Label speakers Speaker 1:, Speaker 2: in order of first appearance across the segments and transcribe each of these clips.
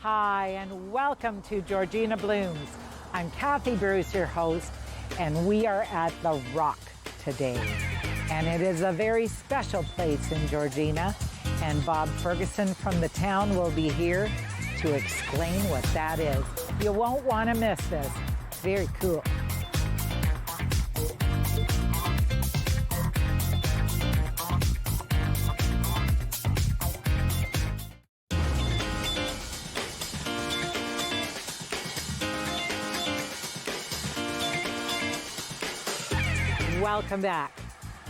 Speaker 1: Hi, and welcome to Georgina Blooms. I'm Kathy Bruce, your host, and we are at the Rock today. And it is a very special place in Georgina, and Bob Ferguson from the town will be here to explain what that is. You won't want to miss this. It's very cool. Welcome back.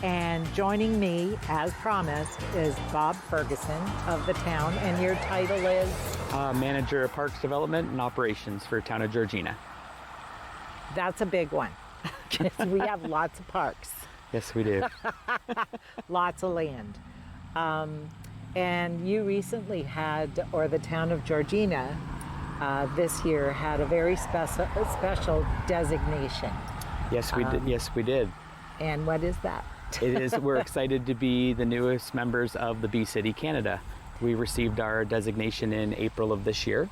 Speaker 1: And joining me, as promised, is Bob Ferguson of the town. And your title is?
Speaker 2: Manager of Parks Development and Operations for Town of Georgina.
Speaker 1: That's a big one. We have lots of parks.
Speaker 2: Yes, we do.
Speaker 1: Lots of land. And you recently had, or the Town of Georgina this year had a very special designation.
Speaker 2: Yes, we did. Yes, we did.
Speaker 1: And what is that?
Speaker 2: It is. We're excited to be the newest members of the Bee City Canada. We received our designation in April of this year,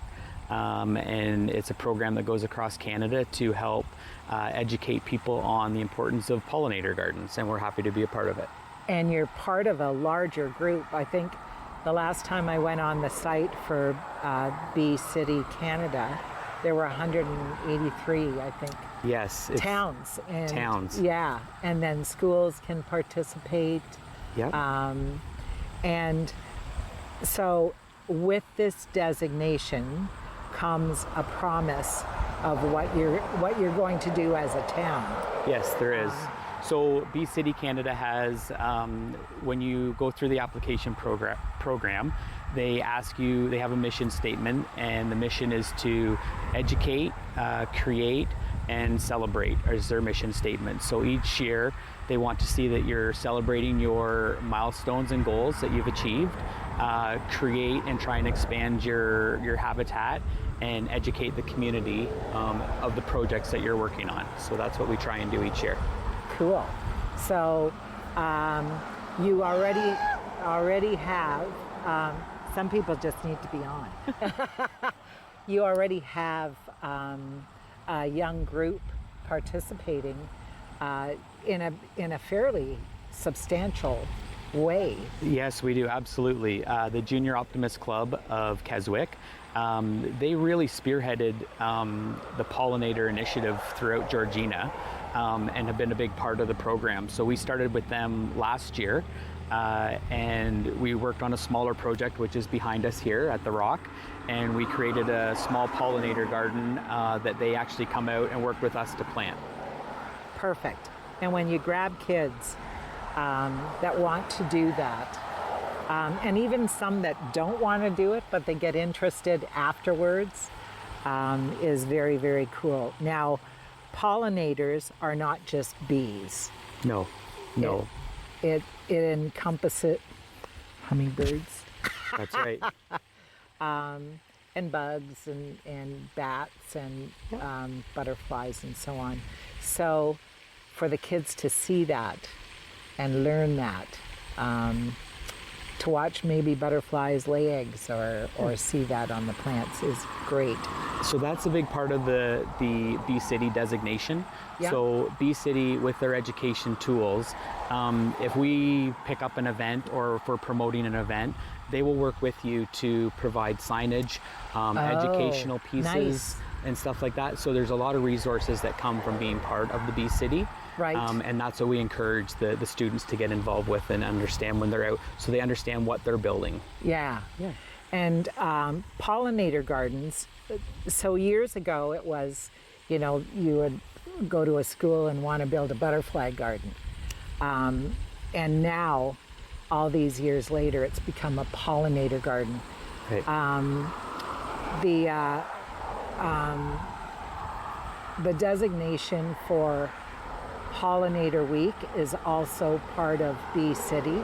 Speaker 2: and it's a program that goes across Canada to help educate people on the importance of pollinator gardens, and we're happy to be a part of it. And
Speaker 1: you're part of a larger group. I think the last time I went on the site for Bee City Canada, there were 183, I think.
Speaker 2: Yes.
Speaker 1: Towns.
Speaker 2: Towns.
Speaker 1: Yeah, and then schools can participate.
Speaker 2: Yep.
Speaker 1: And so with this designation comes a promise of what you're going to do as a town.
Speaker 2: Yes, there is. So Bee City Canada has, when you go through the application program, they ask you, they have a mission statement, and the mission is to educate, create, and celebrate is their mission statement. So each year they want to see that you're celebrating your milestones and goals that you've achieved, create and try and expand your habitat, and educate the community of the projects that you're working on. So that's what we try and do each year.
Speaker 1: Cool. So you already have, some people just need to be on. You already have a young group participating in a fairly substantial way.
Speaker 2: Yes, we do, absolutely. The Junior Optimist Club of Keswick, they really spearheaded the pollinator initiative throughout Georgina, and have been a big part of the program. So we started with them last year, and we worked on a smaller project, which is behind us here at the Rock, and we created a small pollinator garden that they actually come out and work with us to plant.
Speaker 1: Perfect. And when you grab kids that want to do that, and even some that don't want to do it, but they get interested afterwards, is very, very cool. Now, pollinators are not just bees.
Speaker 2: No.
Speaker 1: It encompasses hummingbirds.
Speaker 2: That's right.
Speaker 1: And bugs and bats and butterflies and so on. So for the kids to see that and learn that, to watch maybe butterflies lay eggs or see that on the plants is great.
Speaker 2: So that's a big part of the Bee City designation.
Speaker 1: Yeah.
Speaker 2: So Bee City, with their education tools, if we pick up an event or if we're promoting an event, they will work with you to provide signage, educational pieces,
Speaker 1: nice.
Speaker 2: And stuff like that. So there's a lot of resources that come from being part of the Bee City.
Speaker 1: Right.
Speaker 2: And that's what we encourage the students to get involved with and understand when they're out, so they understand what they're building.
Speaker 1: Yeah. And pollinator gardens, so years ago it was, you would go to a school and want to build a butterfly garden. And now, all these years later, it's become a pollinator garden.
Speaker 2: Right.
Speaker 1: The designation for Pollinator Week is also part of Bee City.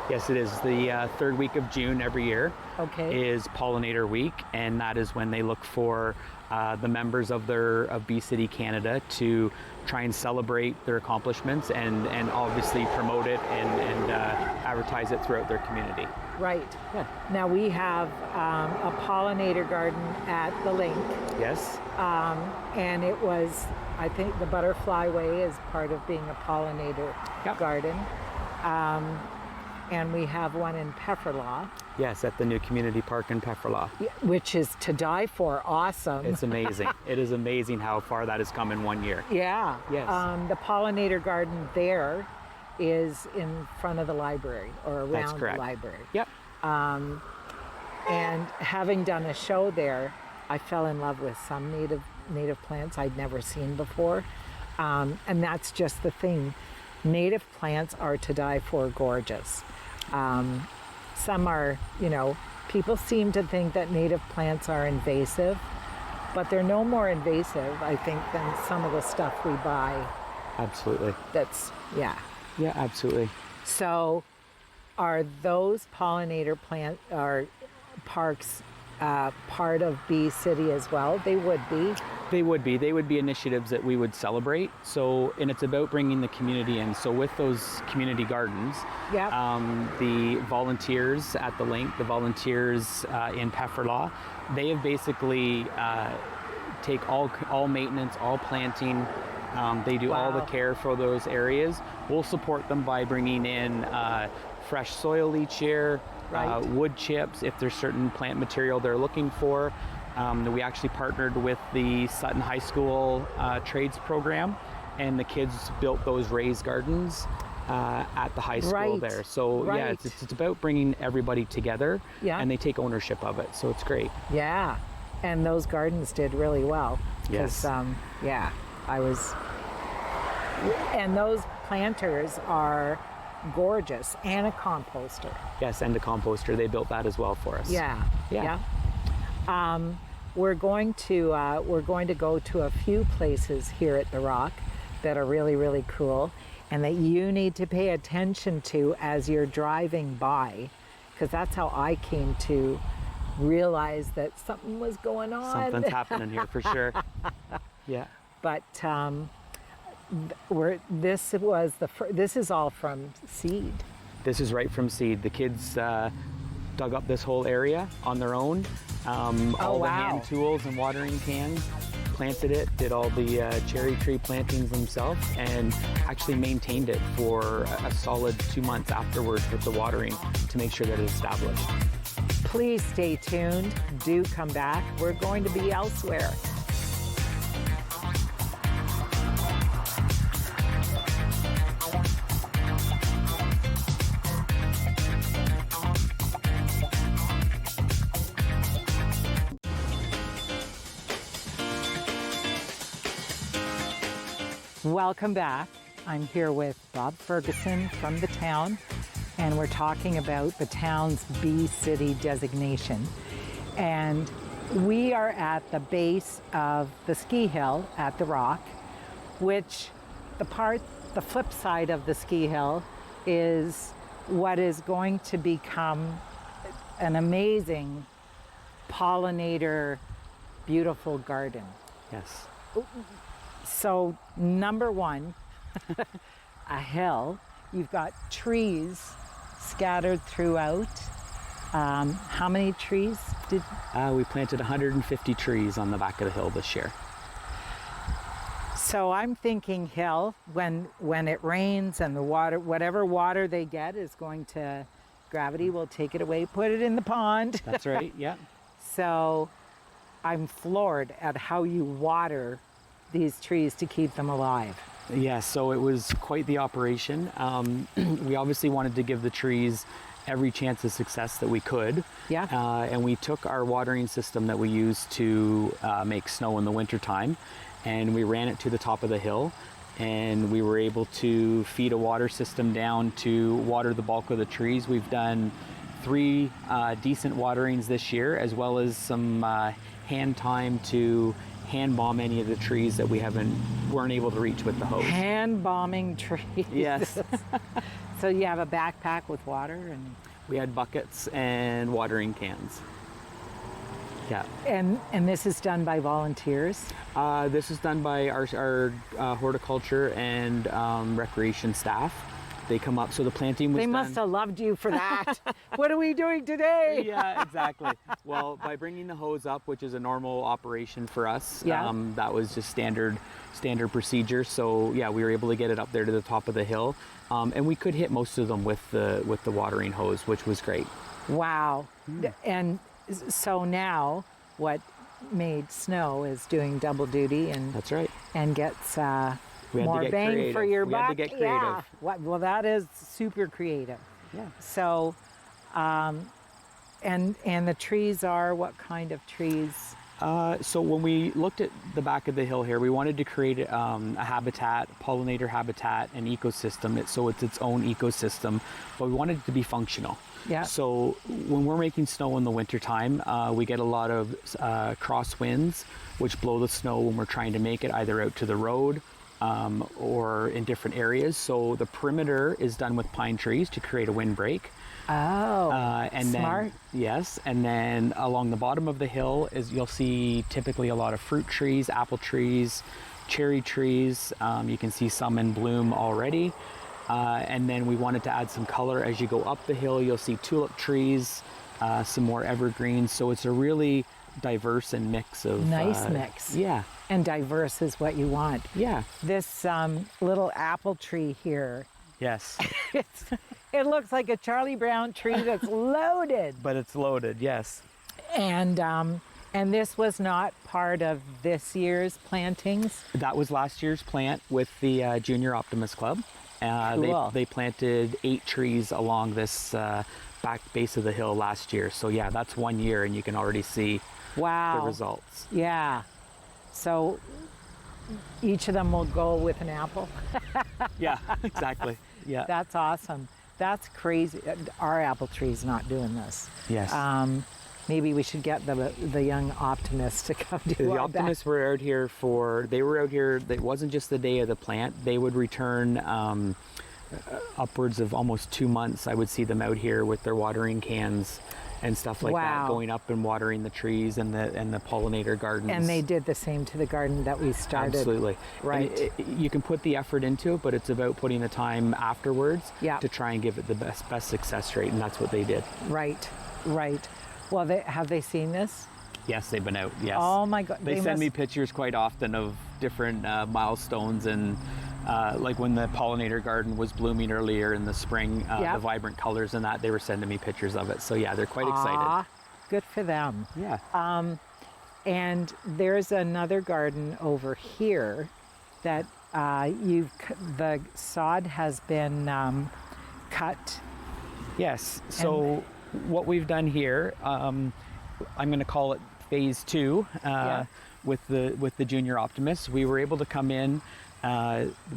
Speaker 2: Yes, it is. The third week of June every year is Pollinator Week, and that is when they look for the members of Bee City Canada to try and celebrate their accomplishments and obviously promote it and advertise it throughout their community.
Speaker 1: Right.
Speaker 2: Yeah.
Speaker 1: Now we have a pollinator garden at the link,
Speaker 2: Yes.
Speaker 1: and it was, I think, the Butterfly Way is part of being a pollinator
Speaker 2: Yep.
Speaker 1: garden. And we have one in Pefferlaw,
Speaker 2: Yes, at the new community park in Pefferlaw.
Speaker 1: which is to die for. Awesome.
Speaker 2: It's amazing. It is amazing how far that has come in 1 year.
Speaker 1: Yeah.
Speaker 2: Yes.
Speaker 1: The pollinator garden there is in front of the library or
Speaker 2: That's
Speaker 1: around the
Speaker 2: correct.
Speaker 1: library.
Speaker 2: Yep.
Speaker 1: And having done a show there, I fell in love with some native plants I'd never seen before. And that's just the thing. Native plants are to die for gorgeous. Some are, people seem to think that native plants are invasive, but they're no more invasive, I think, than some of the stuff we buy.
Speaker 2: Absolutely.
Speaker 1: That's, yeah.
Speaker 2: Yeah, absolutely.
Speaker 1: So are those pollinator parks part of Bee City as well? They would be.
Speaker 2: They would be. They would be initiatives that we would celebrate. So, and it's about bringing the community in. So with those community gardens,
Speaker 1: Yep.
Speaker 2: the volunteers at the link, the volunteers in Pefferlaw, they have basically take all maintenance, all planting. They do all the
Speaker 1: Wow.
Speaker 2: care for those areas. We'll support them by bringing in fresh soil each year,
Speaker 1: Right.
Speaker 2: wood chips if there's certain plant material they're looking for. We actually partnered with the Sutton High School trades program, and the kids built those raised gardens at the high school
Speaker 1: Right.
Speaker 2: there. So yeah,
Speaker 1: Right.
Speaker 2: it's about bringing everybody together,
Speaker 1: Yeah.
Speaker 2: and they take ownership of it. So it's great.
Speaker 1: Yeah. And those gardens did really well. 'Cause,
Speaker 2: Yes.
Speaker 1: yeah, and those planters are gorgeous, and a composter.
Speaker 2: Yes, and the composter, they built that as well for us.
Speaker 1: Yeah.
Speaker 2: Yeah.
Speaker 1: We're going to go to a few places here at the Rock that are really, really cool, and that you need to pay attention to as you're driving by, because that's how I came to realize that something was going on.
Speaker 2: Something's happening here for sure. Yeah.
Speaker 1: But this is all from seed.
Speaker 2: This is right from seed. The kids dug up this whole area on their own. All the
Speaker 1: wow.
Speaker 2: hand tools and watering cans, planted it, did all the cherry tree plantings themselves, and actually maintained it for a solid 2 months afterwards with the watering to make sure that it's established.
Speaker 1: Please stay tuned. Do come back. We're going to be elsewhere. Welcome back. I'm here with Bob Ferguson from the town, and we're talking about the town's Bee City designation. And we are at the base of the ski hill at the Rock, which the flip side of the ski hill is what is going to become an amazing pollinator, beautiful garden.
Speaker 2: Yes.
Speaker 1: So number one, a hill. You've got trees scattered throughout. How many trees did?
Speaker 2: We planted 150 trees on the back of the hill this year.
Speaker 1: So I'm thinking hill, when it rains and the water, whatever water they get is going to, gravity will take it away, put it in the pond.
Speaker 2: That's right, yeah.
Speaker 1: So I'm floored at how you water these trees to keep them alive.
Speaker 2: Yeah, so it was quite the operation. We obviously wanted to give the trees every chance of success that we could.
Speaker 1: Yeah.
Speaker 2: And we took our watering system that we use to make snow in the wintertime, and we ran it to the top of the hill, and we were able to feed a water system down to water the bulk of the trees. We've done 3 decent waterings this year, as well as some hand time to hand bomb any of the trees that we weren't able to reach with the hose.
Speaker 1: Hand bombing trees.
Speaker 2: Yes.
Speaker 1: So you have a backpack with water and
Speaker 2: We had buckets and watering cans. Yeah.
Speaker 1: and this is done by volunteers.
Speaker 2: This is done by our horticulture and recreation staff. they come up. So the planting was
Speaker 1: They
Speaker 2: done.
Speaker 1: must have loved you for that. What are we doing today?
Speaker 2: Yeah, exactly. Well, by bringing the hose up, which is a normal operation for us,
Speaker 1: Yeah.
Speaker 2: that was just standard procedure. So yeah, we were able to get it up there to the top of the hill, and we could hit most of them with the watering hose, which was great.
Speaker 1: Wow. And so now what made Snow is doing double duty and
Speaker 2: That's right.
Speaker 1: and gets
Speaker 2: We had to
Speaker 1: more
Speaker 2: get
Speaker 1: bang
Speaker 2: creative.
Speaker 1: for your
Speaker 2: We
Speaker 1: buck.
Speaker 2: had to get creative.
Speaker 1: Yeah. Well, that is super creative.
Speaker 2: Yeah.
Speaker 1: So, and the trees are what kind of trees?
Speaker 2: So when we looked at the back of the hill here, we wanted to create a habitat, pollinator habitat, an ecosystem. So it's its own ecosystem, but we wanted it to be functional.
Speaker 1: Yeah.
Speaker 2: So when we're making snow in the wintertime, we get a lot of cross winds, which blow the snow when we're trying to make it either out to the road or in different areas. So the perimeter is done with pine trees to create a windbreak.
Speaker 1: Oh,
Speaker 2: And
Speaker 1: smart.
Speaker 2: then, yes, and then along the bottom of the hill is you'll see typically a lot of fruit trees, apple trees, cherry trees. You can see some in bloom already. And then we wanted to add some color as you go up the hill. You'll see tulip trees, some more evergreens. So it's a really diverse and mix of
Speaker 1: Nice mix.
Speaker 2: Yeah,
Speaker 1: And diverse is what you want.
Speaker 2: yeah,
Speaker 1: This little apple tree here,
Speaker 2: yes.
Speaker 1: it looks like a Charlie Brown tree that's loaded.
Speaker 2: But it's loaded, yes.
Speaker 1: And this was not part of this year's plantings.
Speaker 2: That was last year's plant with the Junior Optimist Club.
Speaker 1: Cool.
Speaker 2: They planted 8 trees along this back base of the hill last year. So yeah, that's 1 year, and you can already see
Speaker 1: Wow.
Speaker 2: the results.
Speaker 1: Yeah. So each of them will go with an apple.
Speaker 2: Yeah, exactly. Yeah.
Speaker 1: That's awesome. That's crazy. Our apple tree's not doing this.
Speaker 2: Yes.
Speaker 1: Maybe we should get the young optimists to come do
Speaker 2: The
Speaker 1: our
Speaker 2: optimists were out here it wasn't just the day of the plant. They would return upwards of almost 2 months. I would see them out here with their watering cans and stuff like
Speaker 1: Wow.
Speaker 2: that, going up and watering the trees and the pollinator gardens.
Speaker 1: And they did the same to the garden that we started.
Speaker 2: Absolutely.
Speaker 1: Right.
Speaker 2: And you can put the effort into it, but it's about putting the time afterwards
Speaker 1: Yeah.
Speaker 2: to try and give it the best success rate, and that's what they did.
Speaker 1: Right. Well, have they seen this?
Speaker 2: Yes, they've been out. Yes.
Speaker 1: Oh my God.
Speaker 2: They send me pictures quite often of different milestones, and like when the pollinator garden was blooming earlier in the spring,
Speaker 1: Yep.
Speaker 2: the vibrant colors and that, they were sending me pictures of it. So yeah, they're quite excited.
Speaker 1: Aw, good for them.
Speaker 2: Yeah.
Speaker 1: And there's another garden over here that the sod has been cut.
Speaker 2: Yes. So what we've done here, I'm going to call it phase 2
Speaker 1: Yeah.
Speaker 2: with the Junior Optimists. We were able to come in.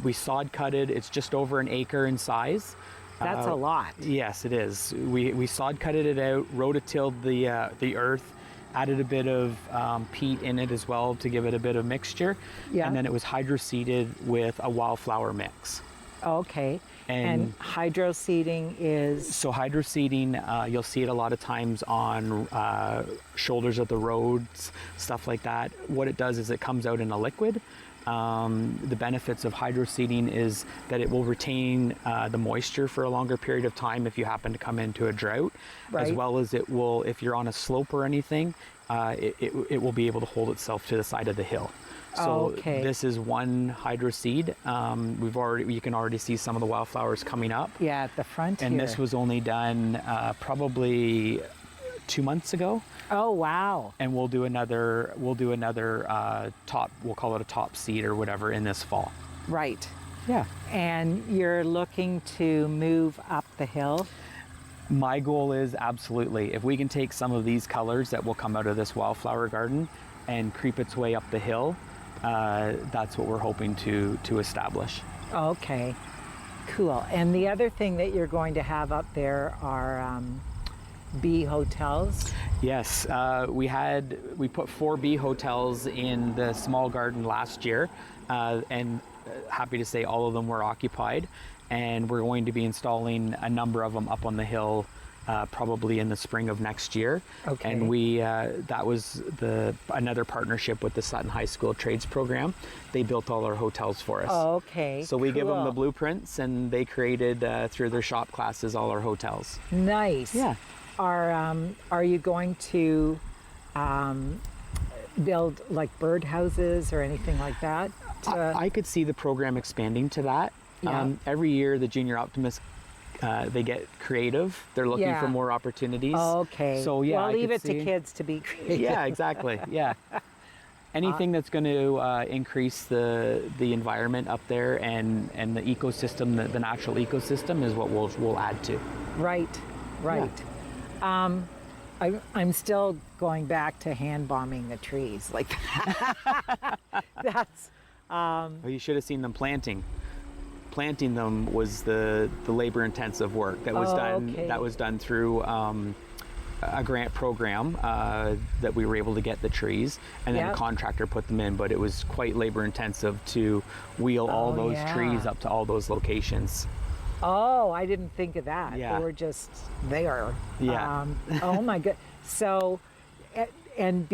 Speaker 2: We sod cutted. It's just over an acre in size.
Speaker 1: That's a lot.
Speaker 2: Yes, it is. We sod cutted it out, rototilled the earth, added a bit of peat in it as well to give it a bit of mixture,
Speaker 1: Yeah.
Speaker 2: and then it was hydroseeded with a wildflower mix.
Speaker 1: Okay. And hydro seeding is
Speaker 2: So hydroseeding, you'll see it a lot of times on shoulders of the roads, stuff like that. What it does is it comes out in a liquid. The benefits of hydroseeding is that it will retain the moisture for a longer period of time if you happen to come into a drought, as
Speaker 1: Right.
Speaker 2: well as it will, if you're on a slope or anything, it will be able to hold itself to the side of the hill. So
Speaker 1: Okay.
Speaker 2: this is one hydroseed. You can already see some of the wildflowers coming up.
Speaker 1: at the front
Speaker 2: And
Speaker 1: here.
Speaker 2: this was only done probably 2 months ago.
Speaker 1: Oh wow.
Speaker 2: And we'll do another top, we'll call it a top seed or whatever, in this fall.
Speaker 1: Right.
Speaker 2: Yeah.
Speaker 1: And you're looking to move up the hill.
Speaker 2: My goal is absolutely, if we can take some of these colors that will come out of this wildflower garden and creep its way up the hill, that's what we're hoping to establish.
Speaker 1: Okay. Cool. And the other thing that you're going to have up there are bee hotels.
Speaker 2: Yes, we put 4 bee hotels in the small garden last year, and happy to say all of them were occupied, and we're going to be installing a number of them up on the hill probably in the spring of next year.
Speaker 1: Okay.
Speaker 2: And we that was another partnership with the Sutton High School Trades Program. They built all our hotels for us.
Speaker 1: Okay.
Speaker 2: So we give them the
Speaker 1: cool.
Speaker 2: blueprints, and they created through their shop classes all our hotels.
Speaker 1: Nice.
Speaker 2: Yeah.
Speaker 1: Are you going to build like birdhouses or anything like that?
Speaker 2: I could see the program expanding to that.
Speaker 1: Yeah.
Speaker 2: Every year, the Junior Optimists, they get creative. They're looking
Speaker 1: Yeah.
Speaker 2: for more opportunities.
Speaker 1: Okay.
Speaker 2: So yeah,
Speaker 1: well,
Speaker 2: I
Speaker 1: leave
Speaker 2: could
Speaker 1: it to
Speaker 2: see-
Speaker 1: kids to be creative.
Speaker 2: Yeah, exactly. Yeah. Anything that's going to increase the environment up there and the ecosystem, the natural ecosystem, is what we'll add to.
Speaker 1: Right. I'm still going back to hand bombing the trees. Like that's
Speaker 2: Well, you should have seen them planting. Planting them was the labor intensive work that was done.
Speaker 1: okay.
Speaker 2: That was done through a grant program that we were able to get the trees, and then
Speaker 1: Yep.
Speaker 2: a contractor put them in. But it was quite labor intensive to wheel all
Speaker 1: Oh,
Speaker 2: those
Speaker 1: yeah.
Speaker 2: trees up to all those locations.
Speaker 1: Oh, I didn't think of that.
Speaker 2: Yeah.
Speaker 1: They were just there.
Speaker 2: Yeah.
Speaker 1: Oh my good. So, and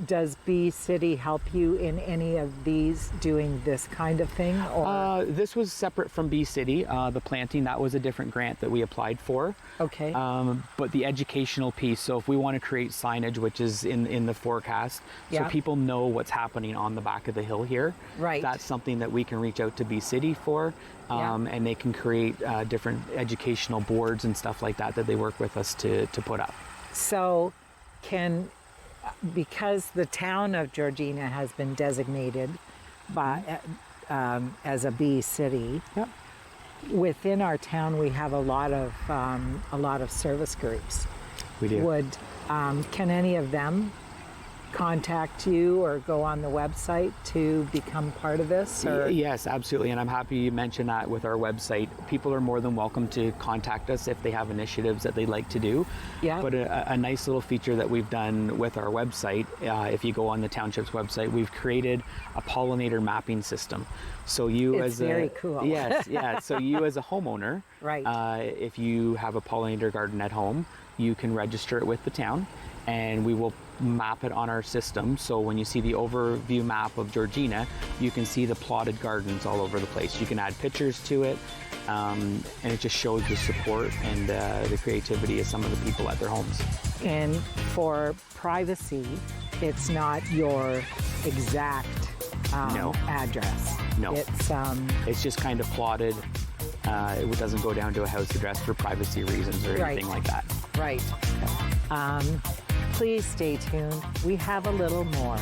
Speaker 1: does Bee City help you in any of these doing this kind of thing? Or
Speaker 2: This was separate from Bee City. The planting, that was a different grant that we applied for.
Speaker 1: okay.
Speaker 2: But the educational piece, so if we want to create signage, which is in the forecast,
Speaker 1: Yeah.
Speaker 2: so people know what's happening on the back of the hill here,
Speaker 1: Right.
Speaker 2: that's something that we can reach out to Bee City for,
Speaker 1: Yeah.
Speaker 2: and they can create different educational boards and stuff like that they work with us to put up.
Speaker 1: So, because the town of Georgina has been designated by as a Bee City,
Speaker 2: Yep.
Speaker 1: within our town we have a lot of service groups.
Speaker 2: We do.
Speaker 1: Can any of them contact you or go on the website to become part of this? Or?
Speaker 2: Yes, absolutely. And I'm happy you mentioned that with our website. People are more than welcome to contact us if they have initiatives that they'd like to do.
Speaker 1: Yeah.
Speaker 2: But a nice little feature that we've done with our website, if you go on the township's website, we've created a pollinator mapping system. So you
Speaker 1: It's
Speaker 2: as
Speaker 1: very cool.
Speaker 2: Yes, yeah. So you as a homeowner,
Speaker 1: Right.
Speaker 2: if you have a pollinator garden at home, you can register it with the town, and we will map it on our system. So when you see the overview map of Georgina, you can see the plotted gardens all over the place. You can add pictures to it, and it just shows the support and the creativity of some of the people at their homes.
Speaker 1: And for privacy, it's not your exact
Speaker 2: No.
Speaker 1: address.
Speaker 2: No.
Speaker 1: It's
Speaker 2: It's just kind of plotted. It doesn't go down to a house address for privacy reasons or
Speaker 1: Right.
Speaker 2: anything like that.
Speaker 1: right. Please stay tuned. We have a little more.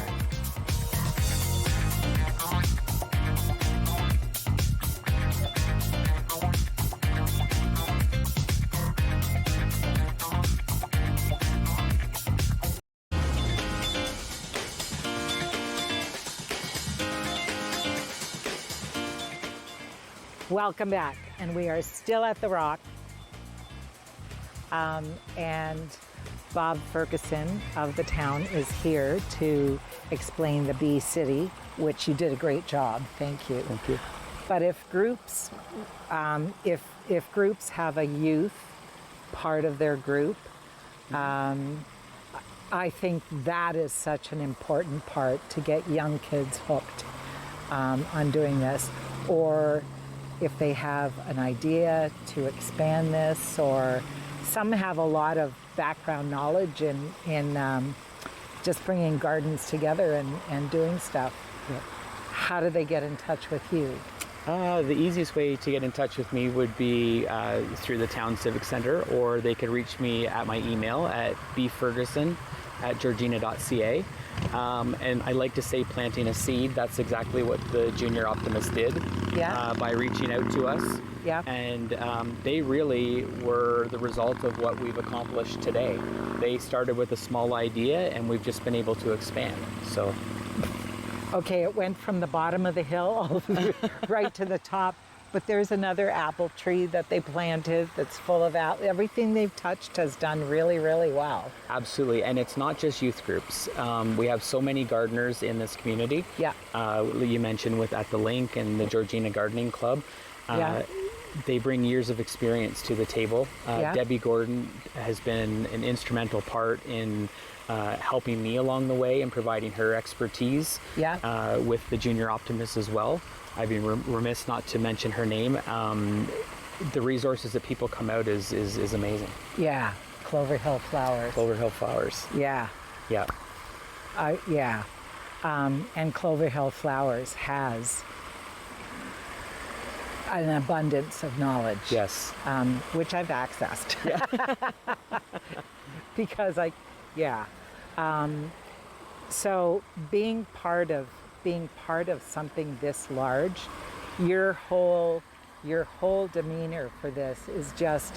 Speaker 1: Welcome back, and we are still at the Rock. And Bob Ferguson of the town is here to explain the Bee City, which you did a great job. Thank you.
Speaker 2: Thank you.
Speaker 1: But if groups, if groups have a youth part of their group, I think that is such an important part to get young kids hooked on doing this. Or if they have an idea to expand this, or some have a lot of background knowledge in just bringing gardens together and doing stuff. How do they get in touch with you?
Speaker 2: The easiest way to get in touch with me would be through the Town Civic Center, or they could reach me at my email at bferguson@georgina.ca. And I like to say planting a seed. That's exactly what the Junior Optimists did by reaching out to us.
Speaker 1: Yeah.
Speaker 2: And they really were the result of what we've accomplished today. They started with a small idea, and we've just been able to expand. So.
Speaker 1: Okay, it went from the bottom of the hill all the way right to the top, but there's another apple tree that they planted that's full of everything they've touched has done really, really well.
Speaker 2: Absolutely, and it's not just youth groups. We have so many gardeners in this community.
Speaker 1: Yeah.
Speaker 2: You mentioned at the Link and the Georgina Gardening Club.
Speaker 1: Yeah.
Speaker 2: they bring years of experience to the table.
Speaker 1: Yeah.
Speaker 2: Debbie Gordon has been an instrumental part in helping me along the way and providing her expertise
Speaker 1: Yeah.
Speaker 2: with the Junior Optimists as well. I'd be remiss not to mention her name. The resources that people come out is amazing.
Speaker 1: Yeah. Clover Hill Flowers.
Speaker 2: Clover Hill Flowers.
Speaker 1: Yeah.
Speaker 2: Yeah.
Speaker 1: Yeah. And Clover Hill Flowers has an abundance of knowledge.
Speaker 2: Yes.
Speaker 1: Which I've accessed. Because so being part of something this large, your whole demeanor for this is just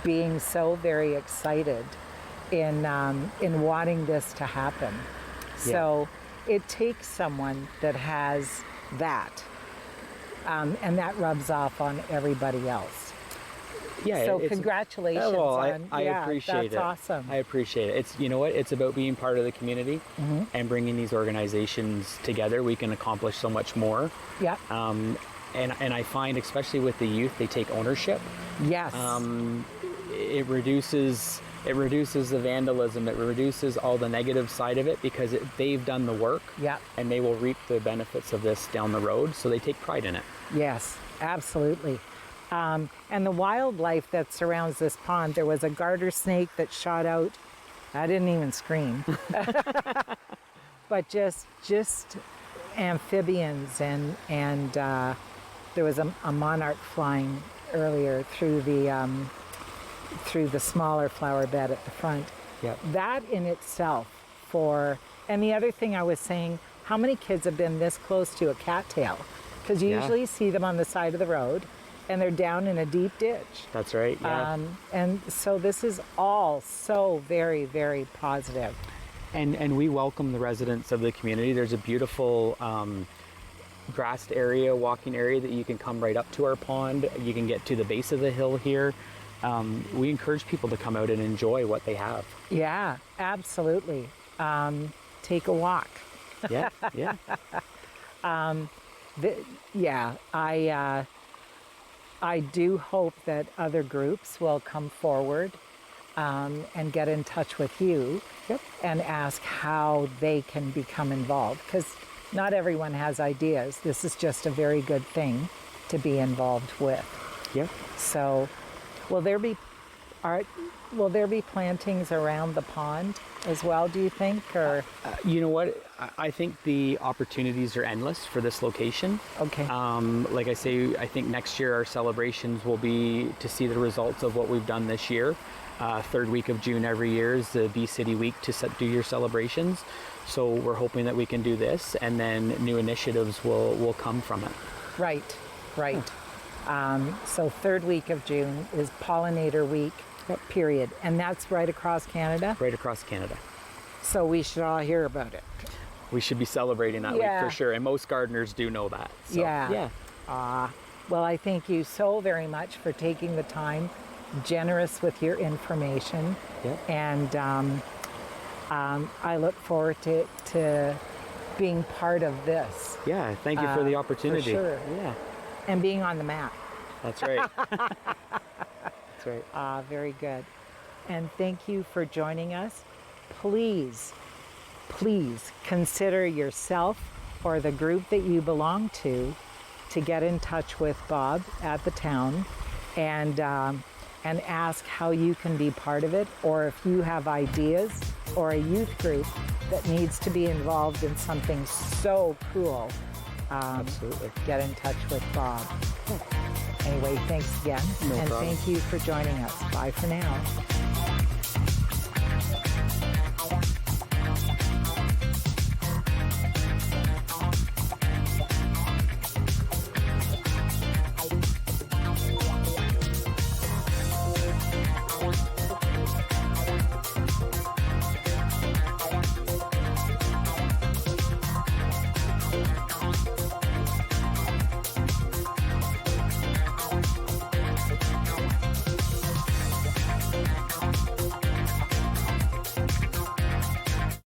Speaker 1: being so very excited in wanting this to happen. So it takes someone that has that, and that rubs off on everybody else.
Speaker 2: Yeah.
Speaker 1: So congratulations.
Speaker 2: I appreciate it.
Speaker 1: That's awesome.
Speaker 2: I appreciate it. It's, you know what? It's about being part of the community and bringing these organizations together. We can accomplish so much more.
Speaker 1: Yeah.
Speaker 2: And I find, especially with the youth, they take ownership.
Speaker 1: Yes.
Speaker 2: It reduces the vandalism. It reduces all the negative side of it because they've done the work.
Speaker 1: Yeah.
Speaker 2: And they will reap the benefits of this down the road. So they take pride in it.
Speaker 1: Yes, absolutely. And the wildlife that surrounds this pond, there was a garter snake that shot out. I didn't even scream. But just amphibians and there was a monarch flying earlier through the smaller flower bed at the front.
Speaker 2: Yep.
Speaker 1: That in itself and the other thing I was saying, how many kids have been this close to a cattail? Because you usually see them on the side of the road and they're down in a deep ditch.
Speaker 2: That's right, yeah.
Speaker 1: And so this is all so very, very positive.
Speaker 2: And we welcome the residents of the community. There's a beautiful grassed area, walking area that you can come right up to our pond. You can get to the base of the hill here. We encourage people to come out and enjoy what they have.
Speaker 1: Yeah, absolutely. Take a walk.
Speaker 2: Yeah, yeah.
Speaker 1: I do hope that other groups will come forward and get in touch with you and ask how they can become involved, because not everyone has ideas. This is just a very good thing to be involved with.
Speaker 2: Yeah.
Speaker 1: So will there be plantings around the pond as well, do you think? Or
Speaker 2: you know what? I think the opportunities are endless for this location.
Speaker 1: Okay.
Speaker 2: Like I say, I think next year our celebrations will be to see the results of what we've done this year. Third week of June every year is the Bee City week to do your celebrations. So we're hoping that we can do this, and then new initiatives will come from it.
Speaker 1: Right. So third week of June is Pollinator Week, period. And that's right across Canada?
Speaker 2: Right across Canada.
Speaker 1: So we should all hear about it.
Speaker 2: We should be celebrating that week for sure, and most gardeners do know that. So, yeah.
Speaker 1: Well, I thank you so very much for taking the time, generous with your information, and I look forward to being part of this.
Speaker 2: Yeah, thank you for the opportunity.
Speaker 1: For sure.
Speaker 2: Yeah.
Speaker 1: And being on the map.
Speaker 2: That's right. That's right.
Speaker 1: Very good. And thank you for joining us. Please consider yourself or the group that you belong to get in touch with Bob at the town and ask how you can be part of it, or if you have ideas or a youth group that needs to be involved in something so cool.
Speaker 2: Absolutely.
Speaker 1: Get in touch with Bob. Anyway, thanks again.
Speaker 2: No problem.
Speaker 1: Thank you for joining us. Bye for now.